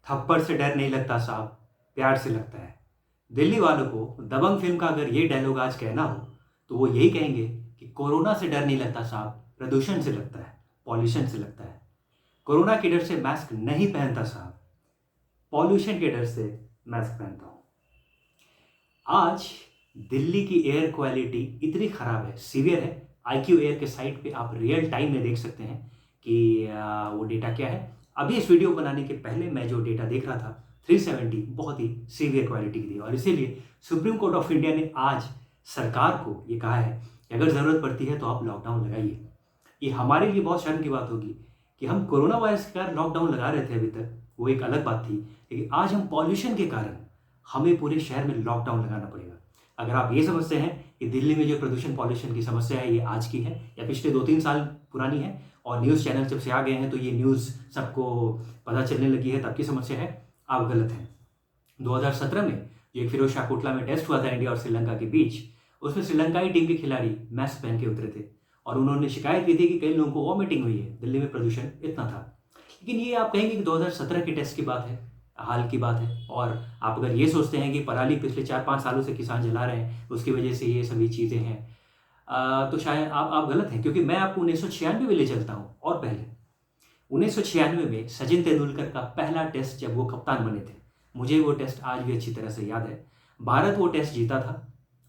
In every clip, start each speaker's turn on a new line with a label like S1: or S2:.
S1: थप्पड़ से डर नहीं लगता साहब, प्यार से लगता है। दिल्ली वालों को दबंग फिल्म का अगर ये डायलॉग आज कहना हो तो वो यही कहेंगे कि कोरोना से डर नहीं लगता साहब, प्रदूषण से लगता है, पॉल्यूशन से लगता है। कोरोना के डर से मास्क नहीं पहनता साहब, पॉल्यूशन के डर से मास्क पहनता हूँ। आज दिल्ली की एयर क्वालिटी इतनी ख़राब है, सीवियर है। IQ एयर के साइट पे आप रियल टाइम में देख सकते हैं कि वो डेटा क्या है। अभी इस वीडियो बनाने के पहले मैं जो डेटा देख रहा था 370 बहुत ही सीवियर क्वालिटी की थी, और इसीलिए सुप्रीम कोर्ट ऑफ इंडिया ने आज सरकार को ये कहा है कि अगर ज़रूरत पड़ती है तो आप लॉकडाउन लगाइए। ये हमारे लिए बहुत शर्म की बात होगी कि हम कोरोना वायरस के कारण लॉकडाउन लगा रहे थे अभी तक, वो एक अलग बात थी, लेकिन आज हम पॉल्यूशन के कारण हमें पूरे शहर में लॉकडाउन लगाना पड़ेगा। अगर आप ये समझते हैं कि दिल्ली में जो प्रदूषण पॉल्यूशन की समस्या है ये आज की है या पिछले 2-3 साल पुरानी है और न्यूज़ चैनल जब से आ गए हैं तो ये न्यूज़ सबको पता चलने लगी है तब की समस्या है, आप गलत हैं। 2017 में जो एक फिरोज शाह कोटला में टेस्ट हुआ था इंडिया और श्रीलंका के बीच, उसमें श्रीलंकाई टीम के खिलाड़ी मास्क पहन के उतरे थे और उन्होंने शिकायत की थी कि कई लोगों को वॉमिटिंग हुई है, दिल्ली में प्रदूषण इतना था। लेकिन ये आप कहेंगे कि 2017 के टेस्ट की बात है, हाल की बात है, और आप अगर ये सोचते हैं कि पराली पिछले 4-5 सालों से किसान जला रहे हैं उसकी वजह से ये सभी चीज़ें हैं, तो शायद आप गलत हैं, क्योंकि मैं आपको 1996 में ले चलता हूँ और पहले 1996 में सचिन तेंदुलकर का पहला टेस्ट जब वो कप्तान बने थे, मुझे वो टेस्ट आज भी अच्छी तरह से याद है। भारत वो टेस्ट जीता था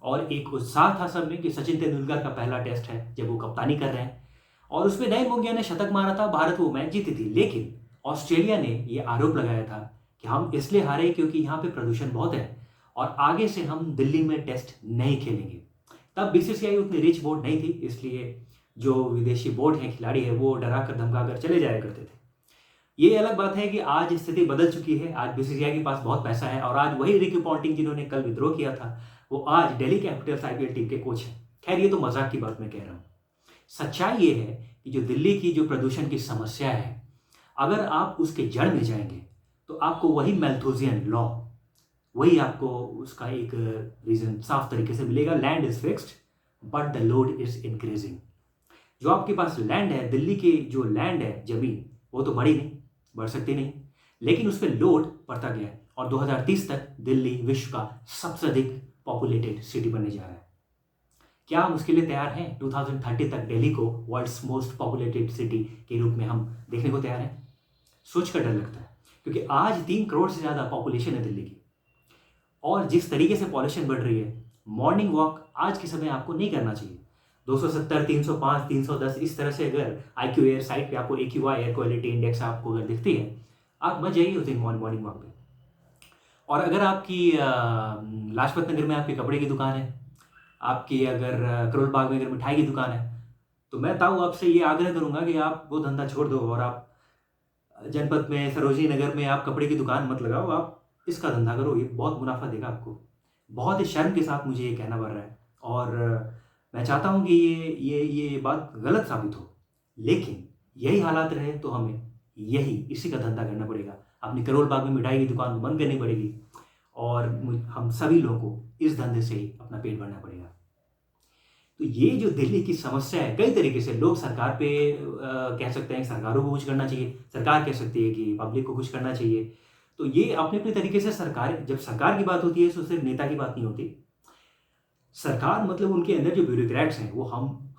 S1: और एक उत्साह था सब में कि सचिन तेंदुलकर का पहला टेस्ट है जब वो कप्तानी कर रहे हैं, और उसमें नईम मुंगिया ने शतक मारा था, भारत वो मैच जीती थी। लेकिन ऑस्ट्रेलिया ने ये आरोप लगाया था कि हम इसलिए हारे क्योंकि यहाँ पे प्रदूषण बहुत है और आगे से हम दिल्ली में टेस्ट नहीं खेलेंगे। तब BCCI उतनी रिच बोर्ड नहीं थी, इसलिए जो विदेशी बोर्ड हैं, खिलाड़ी हैं, वो डरा कर धमका कर चले जाया करते थे। ये अलग बात है कि आज स्थिति बदल चुकी है, आज BCCI के पास बहुत पैसा है और आज वही रिकी पॉन्टिंग जिन्होंने कल विद्रोह किया था वो आज दिल्ली कैपिटल्स IPL टीम के कोच हैं। खैर ये तो मजाक की बात मैं कह रहा हूँ। सच्चाई ये है कि जो दिल्ली की जो प्रदूषण की समस्या है, अगर आप उसके जड़ में जाएंगे तो आपको वही मैल्थुसियन लॉ, वही आपको उसका एक रीजन साफ तरीके से मिलेगा। Land is fixed but the load is increasing. जो आपके पास लैंड है, दिल्ली की जो लैंड है, जमीन, वो तो बढ़ी नहीं, बढ़ सकती नहीं, लेकिन उस पर लोड बढ़ता गया है और 2030 तक दिल्ली विश्व का सबसे अधिक पॉपुलेटेड सिटी बनने जा रहा है। क्या हम उसके लिए तैयार हैं? 2030 तक दिल्ली को वर्ल्ड्स मोस्ट पॉपुलेटेड सिटी के रूप में हम देखने को तैयार हैं? सोचकर डर लगता है, क्योंकि आज 3 करोड़ से ज़्यादा पॉपुलेशन है दिल्ली की, और जिस तरीके से पॉल्यूशन बढ़ रही है, मॉर्निंग वॉक आज के समय आपको नहीं करना चाहिए। 270, 305, 310 इस तरह से अगर IQ एयर साइट पे आपको AQI एयर क्वालिटी इंडेक्स आपको अगर दिखती है, आप मत जाइए उस दिन मॉर्निंग वॉक पे। और अगर आपकी लाजपत नगर में आपकी कपड़े की दुकान है, आपकी अगर करोल बाग में अगर मिठाई की दुकान है, तो मैं ताऊ आपसे ये आग्रह करूंगा कि आप वो धंधा छोड़ दो और आप जनपद में सरोजनी नगर में आप कपड़े की दुकान मत लगाओ, आप इसका धंधा करो, ये बहुत मुनाफा देगा आपको। बहुत ही शर्म के साथ मुझे ये कहना पड़ रहा है और मैं चाहता हूँ कि ये बात गलत साबित हो, लेकिन यही हालात रहे तो हमें इसी का धंधा करना पड़ेगा। अपनी करोल बाग में मिठाई की दुकान बंद करनी पड़ेगी और हम सभी लोगों को इस धंधे से ही अपना पेट भरना पड़ेगा। तो ये जो दिल्ली की समस्या है, कई तरीके से लोग सरकार पे कह सकते हैं सरकारों को कुछ करना चाहिए, सरकार कह सकती है कि पब्लिक को कुछ करना चाहिए। तो ये अपने अपने तरीके से सरकार, जब सरकार की बात होती है तो सिर्फ नेता की बात नहीं होती। सरकार मतलब उनके अंदर जो ब्यूरोक्रेट्स हैं वो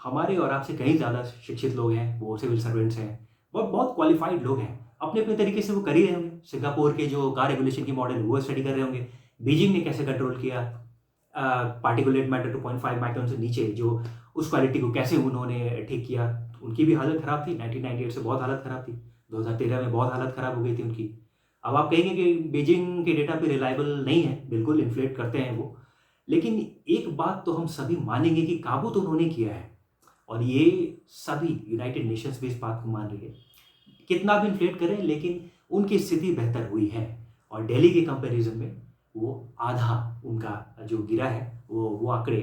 S1: हमारे और आपसे कहीं ज़्यादा शिक्षित लोग हैं, वो सिविल सर्वेंट्स हैं, बहुत बहुत क्वालिफाइड लोग हैं। अपने अपने तरीके से वो कर ही रहे होंगे। सिंगापुर के जो कार रेगुलेशन की मॉडल वो स्टडी कर रहे होंगे। बीजिंग ने कैसे कंट्रोल किया पार्टिकुलेट मैटर 2.5 माइक्रोन से नीचे जो उस क्वालिटी को कैसे उन्होंने ठीक किया। उनकी भी हालत ख़राब थी, 1998 से बहुत हालत ख़राब थी, 2013 में बहुत हालत ख़राब हो गई थी उनकी। अब आप कहेंगे कि बीजिंग के डेटा पे रिलायबल नहीं है, बिल्कुल इन्फ्लेट करते हैं वो, लेकिन एक बात तो हम सभी मानेंगे कि काबू तो उन्होंने किया है और ये सभी यूनाइटेड नेशंस भी इस बात को मान रही है। कितना भी इन्फ्लेट करें लेकिन उनकी स्थिति बेहतर हुई है और दिल्ली के कंपैरिजन में वो आधा उनका जो गिरा है वो आंकड़े,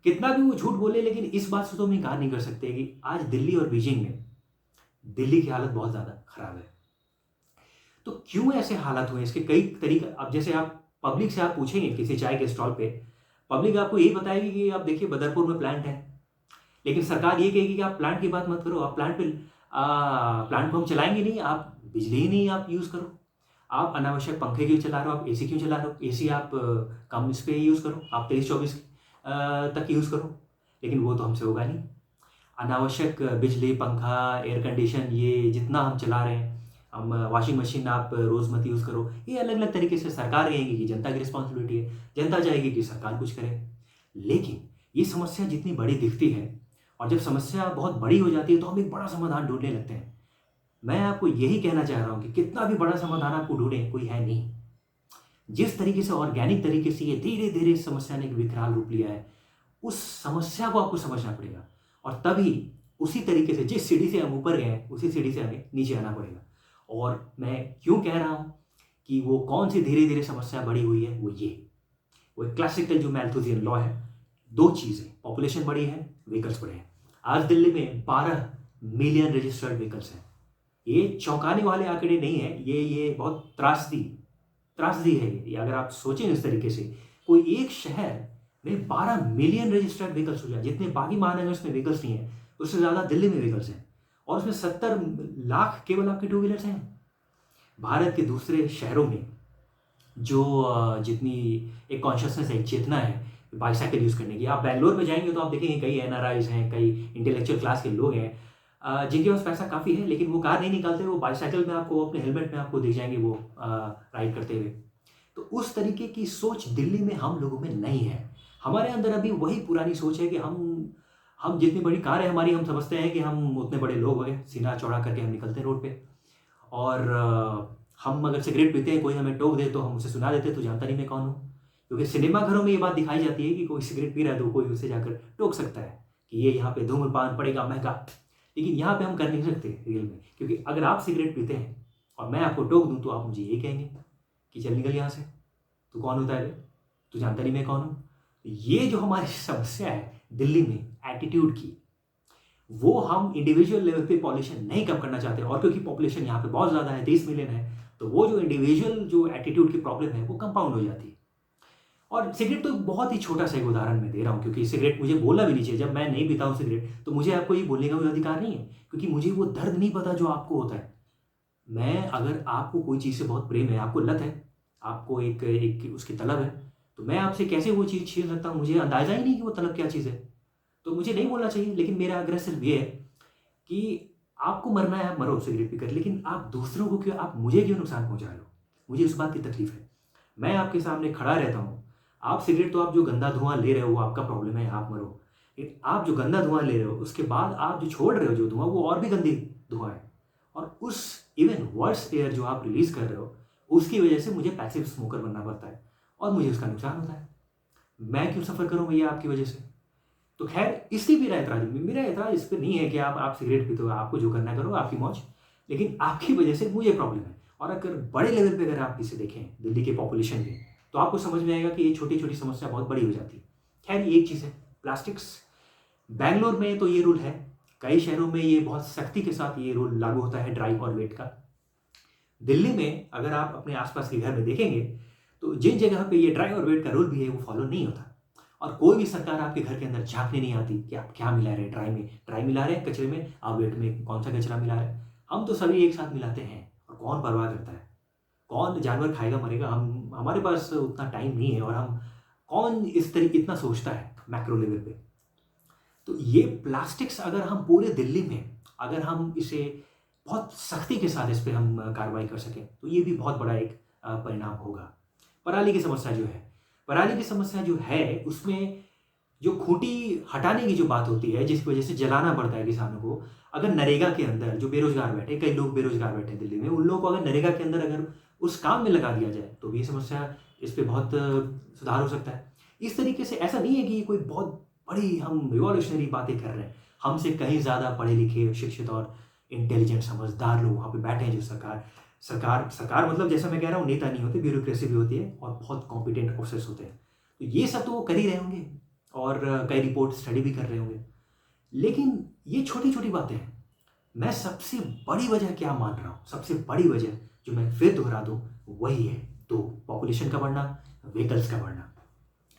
S1: कितना भी वो झूठ बोले लेकिन इस बात से तो हम इनकार नहीं कर सकते कि आज दिल्ली और बीजिंग में दिल्ली की हालत बहुत ज़्यादा खराब है। तो क्यों ऐसे हालात हुए, इसके कई तरीके। अब जैसे आप पब्लिक से आप पूछेंगे किसी चाय के स्टॉल पे, पब्लिक आपको यही बताएगी कि आप देखिए बदरपुर में प्लांट है, लेकिन सरकार ये कहेगी कि आप प्लांट की बात मत करो, आप प्लांट को हम चलाएंगे नहीं, आप बिजली ही नहीं आप यूज़ करो। आप अनावश्यक पंखे क्यों चला रहे हो, आप एसी क्यों चला रहे हो? एसी आप कम इस पे यूज़ करो, आप 23-24 तक यूज़ करो। लेकिन वो तो हमसे होगा नहीं। अनावश्यक बिजली, पंखा, एयर कंडीशन ये जितना हम चला रहे हैं, हम वॉशिंग मशीन आप रोज़ मत यूज़ करो। ये अलग-अलग तरीके से सरकार कहेगी कि जनता की रिस्पॉन्सिबिलिटी है, जनता चाहेगी कि सरकार कुछ करे। लेकिन ये समस्या जितनी बड़ी दिखती है और जब समस्या बहुत बड़ी हो जाती है तो हम एक बड़ा समाधान ढूँढने लगते हैं। मैं आपको यही कहना चाह रहा हूँ कि कितना भी बड़ा समाधान आपको ढूँढें, कोई है नहीं। जिस तरीके से ऑर्गेनिक तरीके से ये धीरे-धीरे इस समस्या ने एक विकराल रूप लिया है, उस समस्या को आपको समझना पड़ेगा और तभी उसी तरीके से जिस सीढ़ी से हम ऊपर गए हैं, उसी सीढ़ी से हमें नीचे आना पड़ेगा। और मैं क्यों कह रहा हूँ कि वो कौन-सी धीरे-धीरे समस्या बड़ी हुई है, वो ये। वो एक क्लासिकल जो मैल्थुसियन लॉ है, 2 चीज़ें, पॉपुलेशन बढ़ी है, व्हीकल्स बढ़े हैं। आज दिल्ली में 12 मिलियन रजिस्टर्ड व्हीकल्स हैं। ये चौंकाने वाले आंकड़े नहीं हैं, ये बहुत त्रासदी त्रासदी है ये। अगर आप सोचें इस तरीके से, कोई एक शहर में 12 मिलियन रजिस्टर्ड व्हीकल्स हो जाए, जितने बाकी महानगर्स में व्हीकल्स नहीं है, उससे ज़्यादा दिल्ली में व्हीकल्स हैं और उसमें 70 लाख केवल आपके टू व्हीलर्स हैं। भारत के दूसरे शहरों में जो जितनी एक कॉन्शियसनेस है, एक चेतना है बाईसाइकिल यूज़ करने की। आप बैंगलोर में जाएँगे तो आप देखेंगे कई एनआरआइज़ हैं, कई इंटेलेक्चुअल क्लास के लोग हैं जिनके पास पैसा काफ़ी है, लेकिन वो कार नहीं निकालते, वो बाईसाइकिल में आपको अपने हेलमेट में आपको दिख जाएँगे वो राइड करते हुए। तो उस तरीके की सोच दिल्ली में हम लोगों में नहीं है। हमारे अंदर अभी वही पुरानी सोच है कि हम जितनी बड़ी कार है हमारी, हम समझते हैं कि हम उतने बड़े लोग हो गए, सीना चौड़ा करके हम निकलते हैं रोड पे। और हम अगर सिगरेट पीते हैं, कोई हमें टोक दे तो हम उसे सुना देते हैं, "तू जानता नहीं मैं कौन हूँ?" क्योंकि सिनेमा घरों में ये बात दिखाई जाती है कि कोई सिगरेट पी रहा है तो कोई उसे जाकर टोक सकता है कि ये यहाँ पे धूम्रपान पड़ेगा महँगा। लेकिन यहाँ पे हम कर नहीं सकते रियल में, क्योंकि अगर आप सिगरेट पीते हैं और मैं आपको टोक दूँ तो आप मुझे ये कहेंगे कि चल निकल यहाँ से, तू कौन होता है बे? तू जानता नहीं मैं कौन हूँ? ये जो हमारी समस्या है दिल्ली में एटीट्यूड की, वो हम इंडिविजुअल लेवल पे पॉल्यूशन नहीं कम करना चाहते और क्योंकि पॉपुलेशन यहाँ पे बहुत ज़्यादा है, 30 मिलियन है, तो वो जो इंडिविजुअल जो एटीट्यूड की प्रॉब्लम है वो कंपाउंड हो जाती है। और सिगरेट तो बहुत ही छोटा-सा एक उदाहरण मैं दे रहा हूँ, क्योंकि सिगरेट मुझे बोलना भी नहीं चाहिए। जब मैं नहीं पीता हूँ सिगरेट, तो मुझे आपको ये बोलने का कोई अधिकार नहीं है, क्योंकि मुझे वो दर्द नहीं पता जो आपको होता है। मैं अगर आपको कोई चीज़ से बहुत प्रेम है, आपको लत है, आपको एक एक उसकी तलब है, तो मैं आपसे कैसे वो चीज़ छीन सकता हूँ? मुझे अंदाज़ा ही नहीं कि वो तलब क्या चीज़ है। तो मुझे नहीं बोलना चाहिए, लेकिन मेरा आग्रह सिर्फ़ ये है कि आपको मरना है, आप मरो सिगरेट पीकर, लेकिन आप दूसरों को क्यों, आप मुझे क्यों नुकसान पहुँचा रहे हो? मुझे उस बात की तकलीफ़ है। मैं आपके सामने खड़ा रहता हूँ, आप सिगरेट तो आप जो गंदा धुआँ ले रहे हो वो आपका प्रॉब्लम है, आप मरो। लेकिन आप जो गंदा धुआँ ले रहे हो, उसके बाद आप जो छोड़ रहे हो जो धुआँ, वो और भी गंदी धुआँ है। और उस इवन वर्स्ट एयर जो आप रिलीज़ कर रहे हो, उसकी वजह से मुझे पैसिव स्मोकर बनना पड़ता है और मुझे उसका नुकसान होता है। मैं क्यों सफ़र करूँ भैया आपकी वजह से? तो ख़ैर इसलिए मेरा ऐतराज़, मेरा ऐतराज़ इस पे नहीं है कि आप सिगरेट पीते हो, आपको जो करना है करो, आपकी मौज। लेकिन आपकी वजह से मुझे प्रॉब्लम है। और अगर बड़े लेवल पे अगर आप इसे देखें, दिल्ली के पॉपुलेशन में, तो आपको समझ में आएगा कि ये छोटी-छोटी समस्या बहुत बड़ी हो जाती है। ख़ैर ये एक चीज़ है, प्लास्टिक्स। बैंगलोर में तो ये रूल है, कई शहरों में ये बहुत सख्ती के साथ ये रूल लागू होता है ड्राई और वेट का। दिल्ली में अगर आप अपने आस-पास के घर में देखेंगे, तो जिन जगह पे ये ड्राई और वेट का रूल भी है, वो फ़ॉलो नहीं होता। और कोई भी सरकार आपके घर के अंदर झाँकने नहीं आती कि आप क्या मिला रहे हैं ड्राई में। ड्राई मिला रहे हैं कचरे में, आप वेट में कौन-सा कचरा मिला रहे हैं। हम तो सभी एक साथ मिलाते हैं और कौन परवाह करता है? कौन जानवर खाएगा मरेगा, हम हमारे पास उतना टाइम नहीं है और हम कौन इस तरीके इतना सोचता है मैक्रो लेवल पे। तो ये प्लास्टिक्स अगर हम पूरे दिल्ली में अगर हम इसे बहुत सख्ती के साथ इस पे हम कार्रवाई कर सकें, तो ये भी बहुत बड़ा एक परिणाम होगा। पराली की समस्या जो है, पराली की समस्या जो है उसमें जो खूंटी हटाने की जो बात होती है, जिसकी वजह से जलाना पड़ता है किसानों को, अगर नरेगा के अंदर जो बेरोज़गार बैठे, कई लोग बेरोज़गार बैठे हैं दिल्ली में, उन लोगों को अगर नरेगा के अंदर अगर उस काम में लगा दिया जाए, तो भी ये समस्या इस पे बहुत सुधार हो सकता है। इस तरीके से ऐसा नहीं है कि ये कोई बहुत बड़ी हम रिवॉल्यूशनरी बातें कर रहे हैं। हमसे कहीं ज़्यादा पढ़े-लिखे, शिक्षित और इंटेलिजेंट समझदार लोग वहाँ पे बैठे हैं जो सरकार सरकार सरकार मतलब जैसा मैं कह रहा हूँ नेता नहीं होते, ब्यूरोक्रेसी भी होती है और बहुत कॉम्पिटेंट ऑफिसर्स होते हैं। तो ये सब तो वो कर ही रहे होंगे और कई रिपोर्ट स्टडी भी कर रहे होंगे। लेकिन ये छोटी-छोटी बातें हैं। मैं सबसे बड़ी वजह क्या मान रहा हूँ, सबसे बड़ी वजह जो मैं फिर दोहरा दूँ, वही है 2, पॉपुलेशन का बढ़ना, व्हीकल्स का बढ़ना।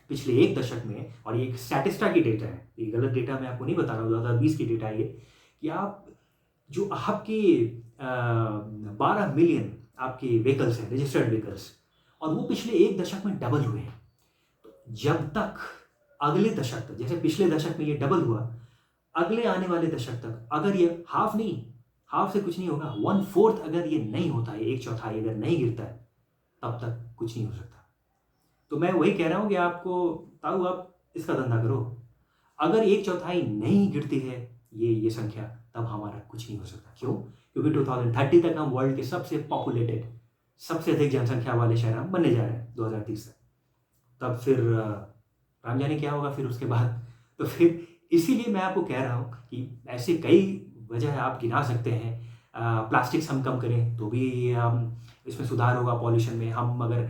S1: पिछले 1 दशक में, और ये एक स्टैटिस्टा की डेटा है, ये गलत डेटा मैं आपको नहीं बता रहा हूँ, 2020 की डेटा है ये, कि आप जो आपके 12 मिलियन आपकी व्हीकल्स हैं, रजिस्टर्ड व्हीकल्स, और वो पिछले 1 दशक में डबल हुए हैं। तो जब तक अगले दशक तक, जैसे पिछले दशक में ये डबल हुआ, अगले आने वाले दशक तक अगर ये हाफ नहीं, हाफ से कुछ नहीं होगा, 1/4 अगर ये नहीं होता है, 1/4 अगर नहीं गिरता है, तब तक कुछ नहीं हो सकता। तो मैं वही कह रहा हूँ कि आपको ताऊ, आप इसका धंधा करो। अगर 1/4 नहीं गिरती है ये संख्या, तब हमारा कुछ नहीं हो सकता। क्यों? क्योंकि 2030 तक हम वर्ल्ड के सबसे पॉपुलेटेड, सबसे अधिक जनसंख्या वाले शहर हम बनने जा रहे हैं 2030 तक। तब फिर राम जाने क्या होगा फिर उसके बाद। तो फिर इसीलिए मैं आपको कह रहा हूँ कि ऐसे कई वजह आप गिना सकते हैं। प्लास्टिक्स हम कम करें तो भी हम इसमें सुधार होगा, पॉल्यूशन में। हम अगर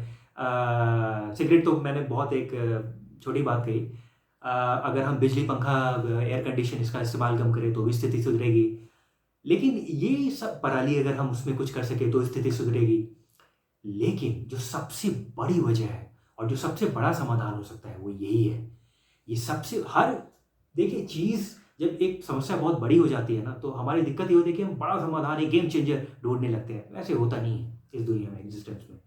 S1: सिगरेट, तो मैंने बहुत एक छोटी बात कही, अगर हम बिजली, पंखा, एयर कंडीशन इसका इस्तेमाल कम करें तो भी स्थिति सुधरेगी। लेकिन ये सब पराली अगर हम उसमें कुछ कर सके तो स्थिति सुधरेगी। लेकिन जो सबसे बड़ी वजह है और जो सबसे बड़ा समाधान हो सकता है वो यही है। ये सबसे देखिए चीज़, जब एक समस्या बहुत बड़ी हो जाती है ना, तो हमारी दिक्कत ये होती है कि हम बड़ा समाधान, एक गेम चेंजर ढूंढने लगते हैं। वैसे होता नहीं है इस दुनिया में, एग्जिस्टेंस में।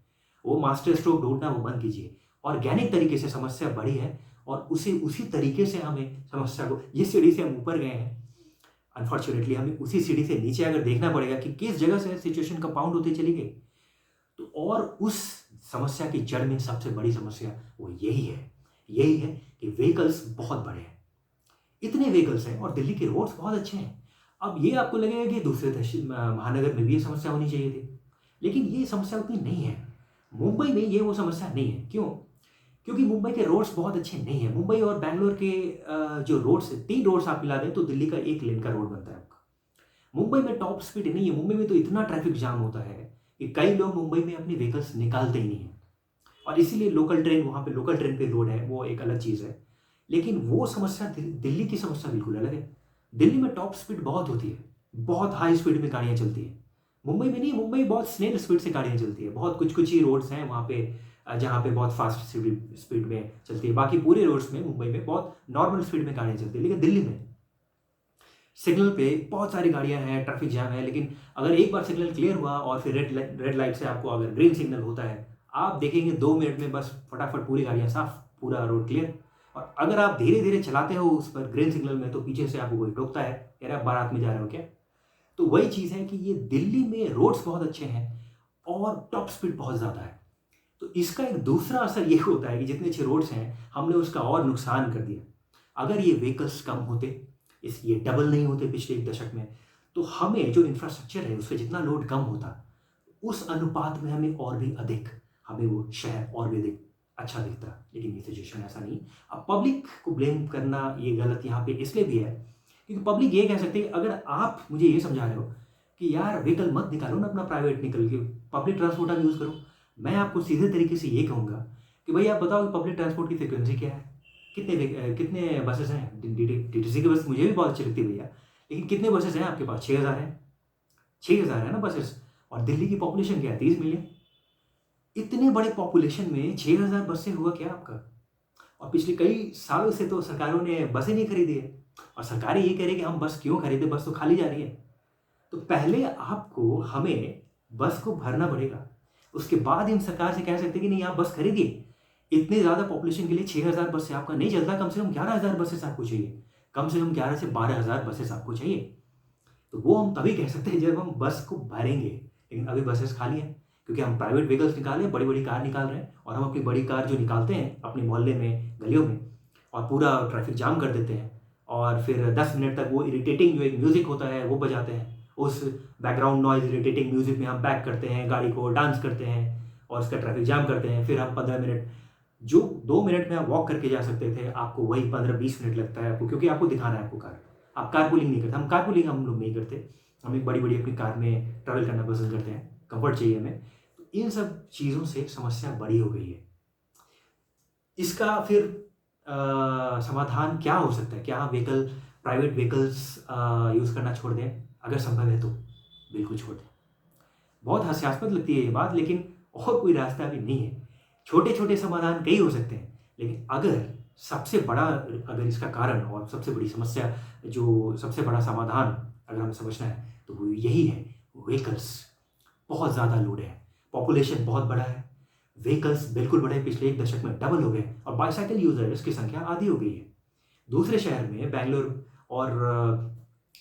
S1: वो मास्टर स्ट्रोक ढूंढना वो बंद कीजिए। ऑर्गेनिक तरीके से समस्या बड़ी है और उसी तरीके से हमें समस्या को, जिस सीढ़ी से हम ऊपर गए हैं, अनफॉर्चुनेटली हमें उसी सीढ़ी से नीचे अगर देखना पड़ेगा कि किस जगह से सिचुएशन कंपाउंड होती चली गई। तो और उस समस्या की जड़ में सबसे बड़ी समस्या वो यही है कि व्हीकल्स बहुत बड़े हैं, इतने व्हीकल्स हैं और दिल्ली के रोड्स बहुत अच्छे हैं। अब ये आपको लगेगा कि दूसरे महानगर में भी ये समस्या होनी चाहिए थी, लेकिन ये समस्या उतनी नहीं है। मुंबई में ये वो समस्या नहीं है। क्यों? क्योंकि मुंबई के रोड्स बहुत अच्छे नहीं है। मुंबई और बैंगलोर के जो रोड्स है, 3 रोड्स आप मिला दें तो दिल्ली का 1 लेन का रोड बनता है आपका। मुंबई में टॉप स्पीड नहीं है। मुंबई में तो इतना ट्रैफिक जाम होता है कि कई लोग मुंबई में अपनी व्हीकल्स निकालते ही नहीं है, और इसीलिए लोकल ट्रेन, वहाँ पे लोकल ट्रेन पे लोड है, वो एक अलग चीज़ है। लेकिन वो समस्या, दिल्ली की समस्या बिल्कुल अलग है। दिल्ली में टॉप स्पीड बहुत होती है, बहुत हाई स्पीड में गाड़ियाँ चलती हैं। मुंबई में नहीं, मुंबई बहुत स्नेल स्पीड से गाड़ियाँ चलती है। बहुत कुछ ही रोड्स हैं वहाँ पे जहाँ पे बहुत फास्ट स्पीड में चलती है। बाकी पूरे रोड्स में मुंबई में बहुत नॉर्मल स्पीड में गाड़ियाँ चलती है। लेकिन दिल्ली में सिग्नल पे बहुत सारी गाड़ियाँ हैं, ट्रैफिक जैम है। लेकिन अगर एक बार सिग्नल क्लियर हुआ और फिर रेड लाइट से आपको अगर ग्रीन सिग्नल होता है, आप देखेंगे 2 मिनट में बस फटाफट पूरी गाड़ियाँ साफ, पूरा रोड क्लियर। और अगर आप धीरे धीरे चलाते हो उस पर ग्रीन सिग्नल में, तो पीछे से आपको कोई टोकता है, यार आप बारात में जा रहे हो क्या। तो वही चीज़ है कि ये दिल्ली में रोड्स बहुत अच्छे हैं और टॉप स्पीड बहुत ज़्यादा है। तो इसका एक दूसरा असर ये होता है कि जितने अच्छे रोड्स हैं, हमने उसका और नुकसान कर दिया। अगर ये व्हीकल्स कम होते, ये डबल नहीं होते पिछले 1 दशक में, तो हमें जो इंफ्रास्ट्रक्चर है उस पर जितना लोड कम होता, उस अनुपात में हमें वो शहर और भी अधिक अच्छा दिखता। लेकिन ये सिचुएशन ऐसा नहीं। अब पब्लिक को ब्लेम करना ये गलत यहाँ पे इसलिए भी है क्योंकि पब्लिक ये कह सकती है, अगर आप मुझे ये समझा रहे हो कि यार व्हीकल मत निकालो ना अपना प्राइवेट, निकल के पब्लिक ट्रांसपोर्ट आप यूज़ करो, मैं आपको सीधे तरीके से ये कहूँगा कि भाई आप बताओ कि पब्लिक ट्रांसपोर्ट की फ्रिक्वेंसी क्या है, कितने बसेस हैं। DTC की बस मुझे भी बहुत अच्छी लगती है भैया, लेकिन कितने बसेस हैं आपके पास? 6,000 हैं। 6,000 है ना बसेस। और दिल्ली की पॉपुलेशन क्या है? 30 मिलियन। इतने बड़े पॉपुलेशन में 6,000 बस से हुआ क्या आपका? और पिछले कई सालों से तो सरकारों ने बसें नहीं खरीदी है, और सरकारें ये कह रही है कि हम बस क्यों खरीदे, बस तो खाली जा रही है। तो पहले आपको हमें बस को भरना पड़ेगा, उसके बाद हम सरकार से कह सकते हैं कि नहीं आप बस खरीदिए। इतने ज़्यादा पॉपुलेशन के लिए 6,000 बस से आपका नहीं चलता, कम से कम 11,000 बसेस आपको चाहिए। कम से कम 11 से 12,000 बसेस आपको चाहिए। तो वो हम तभी कह सकते हैं जब हम बस को भरेंगे। लेकिन अभी बसेस खाली हैं क्योंकि हम प्राइवेट व्हीकल्स निकाल रहे हैं, बड़ी बड़ी कार निकाल रहे हैं, और हम अपनी बड़ी कार जो निकालते हैं अपने मोहल्ले में, गलियों में, और पूरा ट्रैफिक जाम कर देते हैं। और फिर 10 मिनट तक वो इरिटेटिंग जो एक म्यूज़िक होता है वो बजाते हैं। उस बैकग्राउंड नॉइज इरिटेटिंग म्यूज़िक में हम बैक करते हैं गाड़ी को, डांस करते हैं और उसका ट्रैफिक जाम करते हैं। फिर हम 15 मिनट, जो 2 मिनट में आप वॉक करके जा सकते थे, आपको वही 15-20 मिनट लगता है आपको, क्योंकि आपको दिखाना है आपको कार। आप कारपूलिंग नहीं करते। हम लोग नहीं करते। हम एक बड़ी बड़ी अपनी कार में ट्रैवल करना पसंद करते हैं, कंफर्ट चाहिए हमें। तो इन सब चीज़ों से समस्या बड़ी हो गई है। इसका फिर समाधान क्या हो सकता है? क्या हम प्राइवेट व्हीकल्स यूज़ करना छोड़ दें? अगर संभव है तो बिल्कुल छोड़ दें। बहुत हास्यास्पद लगती है ये बात, लेकिन और कोई रास्ता भी नहीं है। छोटे छोटे समाधान कई हो सकते हैं, लेकिन अगर इसका कारण और सबसे बड़ी समस्या, जो सबसे बड़ा समाधान अगर हमें समझना है, तो वो यही है, व्हीकल्स बहुत ज़्यादा लोड है। पॉपुलेशन बहुत बड़ा है, व्हीकल्स बिल्कुल बड़े, पिछले 1 दशक में डबल हो गए और बाईसाइकिल यूजर्स की संख्या आधी हो गई है। दूसरे शहर में बेंगलोर और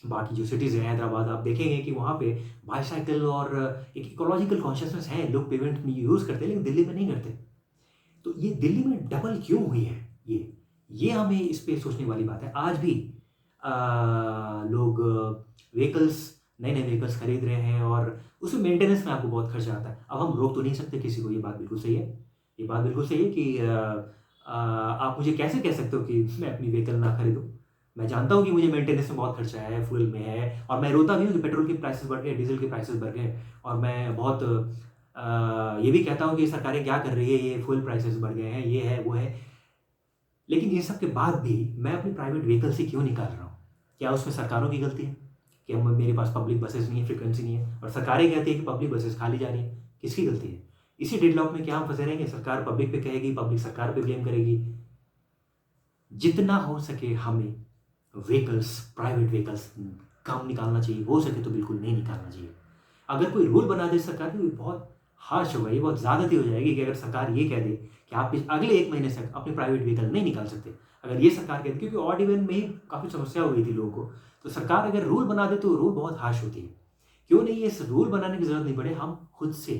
S1: बाकी जो सिटीज़ हैं, हैदराबाद, आप देखेंगे कि वहाँ पे बाईसाइकिल और एक इकोलॉजिकल कॉन्शियसनेस है, लोग पेमेंट में यूज़ करते हैं, लेकिन दिल्ली में नहीं करते। तो ये दिल्ली में डबल क्यों हुई है ये हमें इस पे सोचने वाली बात है। आज भी लोग व्हीकल्स, नए नए व्हीकल्स खरीद रहे हैं और उसमें मेंटेनेंस में आपको बहुत खर्चा आता है। अब हम रोक तो नहीं सकते किसी को, ये बात बिल्कुल सही है। ये बात बिल्कुल सही है कि आप मुझे कैसे कह सकते हो कि मैं अपनी व्हीकल ना खरीदूँ। मैं जानता हूँ कि मुझे मेंटेनेंस में बहुत खर्चा है, फ्यूल में है, और मैं रोता भी हूँ कि पेट्रोल के प्राइसेस बढ़ गए, डीजल के प्राइसेस बढ़ गए, और मैं बहुत ये भी कहता हूँ कि सरकारें क्या कर रही है, ये फ्यूल प्राइसेस बढ़ गए हैं, ये है वो है। लेकिन इन सब के बाद भी मैं अपनी प्राइवेट व्हीकल से क्यों निकाल रहा हूँ? क्या उसमें सरकारों की गलती है कि हम, मेरे पास पब्लिक बसेस नहीं है, फ्रिक्वेंसी नहीं है, और सरकारें कहती है कि पब्लिक बसेस खाली जा रही है? किसकी गलती है? इसी डेडलॉक में क्या हम फंसे रहेंगे? सरकार पब्लिक पे कहेगी, पब्लिक सरकार पे ब्लेम करेगी। जितना हो सके हमें व्हीकल्स, प्राइवेट व्हीकल्स कम निकालना चाहिए, हो सके तो बिल्कुल नहीं निकालना चाहिए। अगर कोई रूल बना दे सरकार, तो ये बहुत हार्श होगा, ये बहुत ज़्यादती हो जाएगी कि अगर सरकार ये कह दे कि आप अगले 1 महीने से अपने प्राइवेट व्हीकल नहीं निकाल सकते, अगर ये सरकार कहती, क्योंकि ऑड इवन में ही काफ़ी समस्या हो गई थी लोगों को, तो सरकार अगर रूल बना दे तो रूल बहुत हार्श होती है। क्यों नहीं इस रूल बनाने की ज़रूरत नहीं पड़े, हम खुद से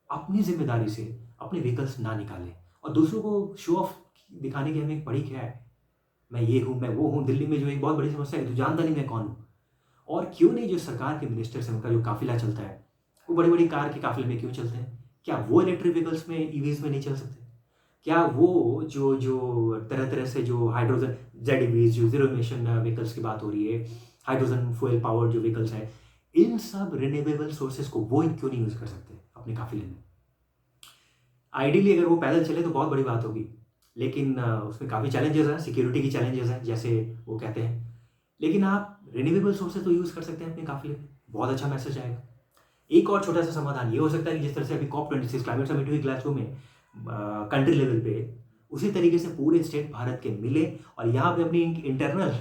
S1: अपनी जिम्मेदारी से अपने व्हीकल्स ना निकालें और दूसरों को शो ऑफ दिखाने की हमें पड़ी क्या है, मैं ये हूँ, मैं वो हूँ। दिल्ली में जो एक बहुत बड़ी समस्या है, तो जानता नहीं मैं कौन हूँ। और क्यों नहीं जो सरकार के मिनिस्टर्स हैं, उनका जो काफिला चलता है, वो बड़ी बड़ी कार के काफिले में क्यों चलते हैं? क्या वो इलेक्ट्रिक व्हीकल्स में, ईवीज में नहीं चल सकते? क्या वो जो जो तरह तरह से जो हाइड्रोजन जेड ईवीज, जो जीरो इमिशन व्हीकल्स की बात हो रही है, हाइड्रोजन फ्यूल पावर्ड जो व्हीकल्स हैं, इन सब रिन्यूएबल सोर्सेज को वो क्यों नहीं यूज कर सकते अपने काफिले में? आइडियली अगर वो पैदल चले तो बहुत बड़ी बात होगी, लेकिन उसमें काफ़ी चैलेंजेस हैं, सिक्योरिटी की चैलेंजेस हैं, जैसे वो कहते हैं। लेकिन आप रिन्यूएबल सोर्सेज तो यूज़ कर सकते हैं अपने काफिले में, बहुत अच्छा मैसेज आएगा। एक और छोटा सा समाधान ये हो सकता है कि जिस तरह से अभी COP26 क्लाइमेट समिट हुई ग्लासगो में, कंट्री लेवल पे, उसी तरीके से पूरे स्टेट भारत के मिले और यहाँ पे अपनी इंटरनल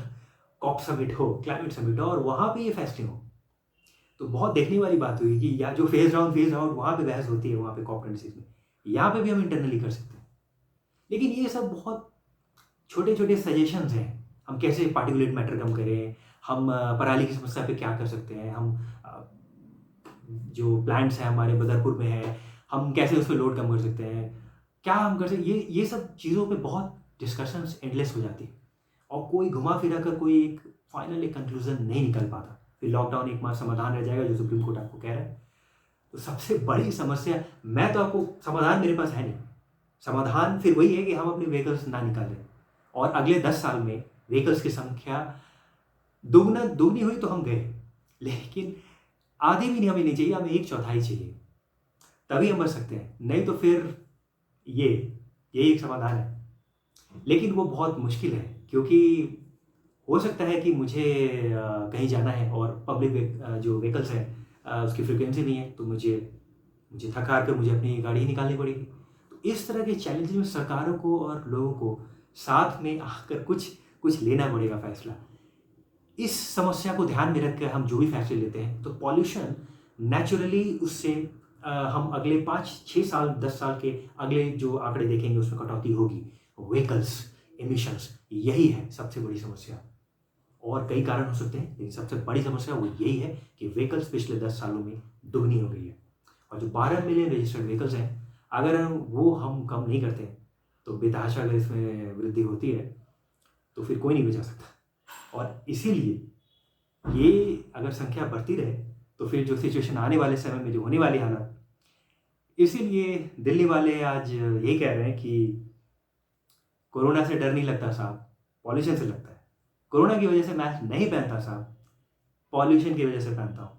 S1: COP समिट हो, क्लाइमेट समिट हो, और वहाँ पे ये फैसले हो। तो बहुत देखने वाली बात हुई कि या जो फेज डाउन फेज आउट वहाँ पे बहस होती है, वहाँ पे COP26 में, यहाँ पे भी हम इंटरनली कर सकते हैं। लेकिन ये सब बहुत छोटे छोटे सजेशंस हैं, हम कैसे पार्टिकुलेट मैटर कम करें, हम पराली की समस्या पे क्या कर सकते हैं, हम जो प्लांट्स हैं हमारे बदरपुर में है, हम कैसे उस पर लोड कम कर सकते हैं, क्या हम कर सकते, ये सब चीज़ों पे बहुत डिस्कशंस एंडलेस हो जाती है और कोई घुमा फिरा कर कोई एक फाइनल एक कंक्लूजन नहीं निकल पाता। फिर लॉकडाउन एकमात्र समाधान रह जाएगा, जो सुप्रीम कोर्ट आपको कह रहा है। तो सबसे बड़ी समस्या, मैं तो आपको, समाधान मेरे पास है नहीं। समाधान फिर वही है कि हम अपने व्हीकल्स ना निकालें और अगले 10 साल में व्हीकल्स की संख्या दुगनी हुई तो हम गए, लेकिन आधी भी नहीं हमें नहीं चाहिए, हमें 1/4 चाहिए, तभी हम बच सकते हैं। नहीं तो फिर ये यही एक समाधान है, लेकिन वो बहुत मुश्किल है, क्योंकि हो सकता है कि मुझे कहीं जाना है और पब्लिक जो व्हीकल्स है उसकी फ्रिक्वेंसी नहीं है, तो मुझे मुझे थक हार कर मुझे अपनी गाड़ी ही निकालनी पड़ेगी। तो इस तरह के चैलेंजेस में सरकारों को और लोगों को साथ में आकर कुछ कुछ लेना पड़ेगा फैसला। इस समस्या को ध्यान में रखकर हम जो भी फैसले लेते हैं, तो पॉल्यूशन नेचुरली उससे हम अगले 5-6 साल, 10 साल के अगले जो आंकड़े देखेंगे उसमें कटौती होगी। व्हीकल्स एमिशंस, यही है सबसे बड़ी समस्या। और कई कारण हो सकते हैं, लेकिन सबसे बड़ी समस्या वो यही है कि व्हीकल्स पिछले 10 सालों में दुगनी हो गई है। और जो 12 मिलियन रजिस्टर्ड व्हीकल्स हैं, अगर वो हम कम नहीं करते, तो बेतहाशा अगर इसमें वृद्धि होती है, तो फिर कोई नहीं बचा सकता। और इसीलिए ये अगर संख्या बढ़ती रहे, तो फिर जो सिचुएशन आने वाले समय में जो होने वाली हालत, इसीलिए दिल्ली वाले आज यही कह रहे हैं कि कोरोना से डर नहीं लगता साहब, पॉल्यूशन से लगता है। कोरोना की वजह से मास्क नहीं पहनता साहब, पॉल्यूशन की वजह से पहनता हूँ।